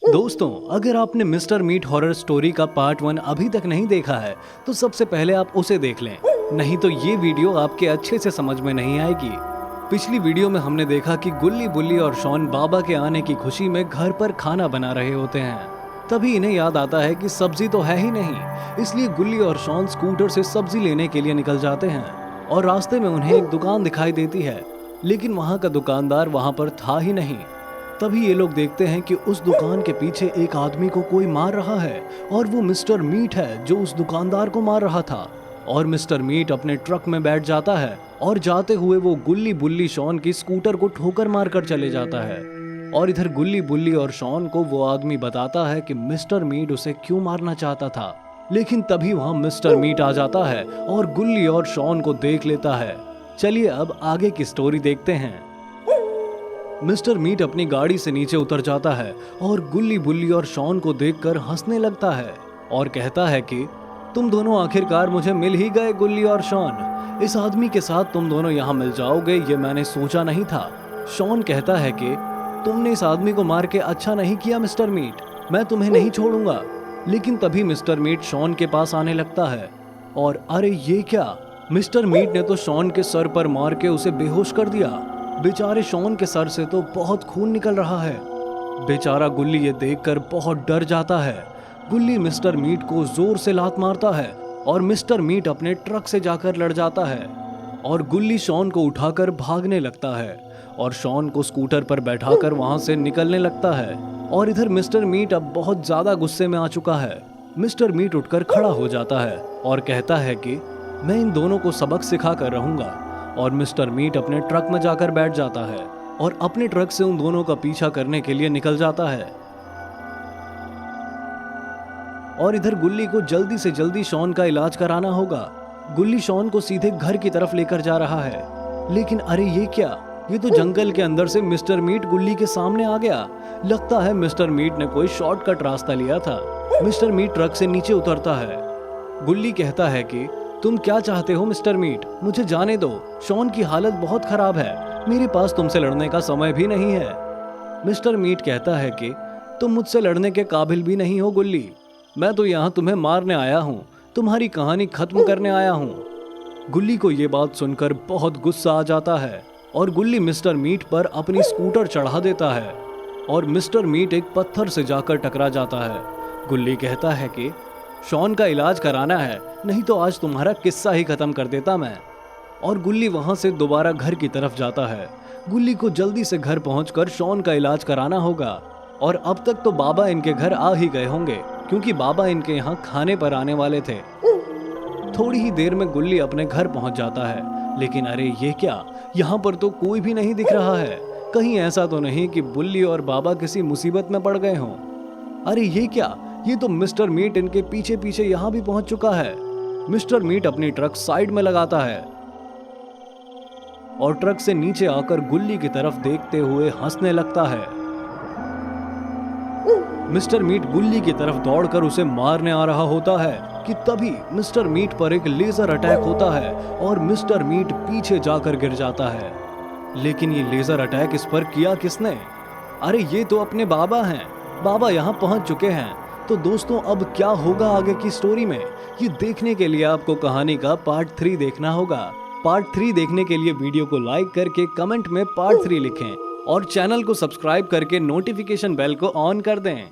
दोस्तों, अगर आपने मिस्टर मीट हॉरर स्टोरी का पार्ट 1 अभी तक नहीं देखा है तो सबसे पहले आप उसे देख लें, नहीं तो ये वीडियो आपके अच्छे से समझ में नहीं आएगी। पिछली वीडियो में हमने देखा कि गुल्ली बुल्ली और शॉन बाबा के आने की खुशी में घर पर खाना बना रहे होते हैं। तभी इन्हें याद आता है कि सब्जी तो है ही नहीं, इसलिए गुल्ली और शॉन स्कूटर से सब्जी लेने के लिए निकल जाते हैं और रास्ते में उन्हें एक दुकान दिखाई देती है, लेकिन वहाँ का दुकानदार वहाँ पर था ही नहीं। तभी ये लोग देखते हैं कि उस दुकान के पीछे एक आदमी को कोई मार रहा है और वो मिस्टर मीट है जो उस दुकानदार को मार रहा था। और मिस्टर मीट अपने ट्रक में बैठ जाता है और जाते हुए वो गुल्ली बुल्ली शॉन की स्कूटर को ठोकर मारकर चले जाता है। और इधर गुल्ली बुल्ली और शॉन को वो आदमी बताता है कि मिस्टर मीट उसे क्यों मारना चाहता था, लेकिन तभी वहाँ मिस्टर मीट आ जाता है और गुल्ली और शॉन को देख लेता है। चलिए अब आगे की स्टोरी देखते हैं। मिस्टर मीट अपनी गाड़ी से नीचे उतर जाता है और गुल्ली बुल्ली और शॉन को देखकर हंसने लगता है और कहता है कि तुम दोनों आखिरकार मुझे मिल ही गए गुल्ली और शॉन। इस आदमी के साथ तुम दोनों यहाँ मिल जाओगे ये मैंने सोचा नहीं था। शॉन कहता है कि तुमने इस आदमी को मार के अच्छा नहीं किया मिस्टर मीट, मैं तुम्हें नहीं छोड़ूंगा। लेकिन तभी मिस्टर मीट शॉन के पास आने लगता है और अरे ये क्या, मिस्टर मीट ने तो शॉन के सर पर मार के उसे बेहोश कर दिया। बेचारे शॉन के सर से तो बहुत खून निकल रहा है। बेचारा गुल्ली ये देखकर बहुत डर जाता है। गुल्ली मिस्टर मीट को जोर से लात मारता है और मिस्टर मीट अपने ट्रक से जाकर लड़ जाता है और गुल्ली शॉन को उठाकर भागने लगता है और शॉन को स्कूटर पर बैठाकर वहां से निकलने लगता है। और इधर मिस्टर मीट अब बहुत ज्यादा गुस्से में आ चुका है। मिस्टर मीट उठकर खड़ा हो जाता है और कहता है कि मैं इन दोनों को सबक सिखा कर रहूंगा। और मिस्टर मीट अपने ट्रक में जाकर बैठ जाता है और अपने ट्रक से उन दोनों का पीछा करने के लिए निकल जाता है। और इधर गुल्ली को जल्दी से जल्दी शॉन का इलाज कराना होगा। गुल्ली शॉन को सीधे घर की तरफ लेकर जा रहा है, लेकिन अरे ये क्या, ये तो जंगल के अंदर से मिस्टर मीट गुल्ली के सामने आ गया। लगता है मिस्टर मीट ने कोई शॉर्टकट रास्ता लिया था। मिस्टर मीट ट्रक से नीचे उतरता है। गुल्ली कहता है कि तुम क्या चाहते हो मिस्टर मीट, मुझे जाने दो, शॉन की हालत बहुत खराब है, मेरे पास तुमसे लड़ने का समय भी नहीं है। मिस्टर मीट कहता है कि तुम मुझसे लड़ने के काबिल भी नहीं हो गुल्ली, मैं तो यहाँ तुम्हें मारने आया हूँ, तुम्हारी कहानी खत्म करने आया हूँ। गुल्ली को ये बात सुनकर बहुत गुस्सा आ जाता है और गुल्ली मिस्टर मीट पर अपनी स्कूटर चढ़ा देता है और मिस्टर मीट एक पत्थर से जाकर टकरा जाता है। गुल्ली कहता है कि शॉन का इलाज कराना है, नहीं तो आज तुम्हारा किस्सा ही खत्म कर देता मैं। और गुल्ली वहां से दोबारा घर की तरफ जाता है। गुल्ली को जल्दी से घर पहुंचकर शॉन का इलाज कराना होगा। और अब तक तो बाबा इनके घर आ ही गए होंगे, क्योंकि बाबा इनके यहाँ खाने पर आने वाले थे। थोड़ी ही देर में गुल्ली अपने घर पहुंच जाता है, लेकिन अरे ये क्या, यहाँ पर तो कोई भी नहीं दिख रहा है। कहीं ऐसा तो नहीं कि बुल्ली और बाबा किसी मुसीबत में पड़ गए हों। अरे ये क्या, ये तो मिस्टर मीट इनके पीछे पीछे यहाँ भी पहुंच चुका है। मिस्टर मीट अपनी ट्रक साइड में लगाता है और ट्रक से नीचे आकर गुल्ली की तरफ देखते हुए हंसने लगता है। मिस्टर मीट गुल्ली की तरफ दौड़कर उसे मारने आ रहा होता है कि तभी मिस्टर मीट पर एक लेजर अटैक होता है और मिस्टर मीट पीछे जाकर गिर जाता है। लेकिन ये लेजर अटैक इस पर किया किसने? अरे ये तो अपने बाबा हैं। बाबा यहाँ पहुंच चुके हैं। तो दोस्तों अब क्या होगा आगे की स्टोरी में, ये देखने के लिए आपको कहानी का पार्ट 3 देखना होगा। पार्ट 3 देखने के लिए वीडियो को लाइक करके कमेंट में पार्ट 3 लिखें और चैनल को सब्सक्राइब करके नोटिफिकेशन बेल को ऑन कर दें।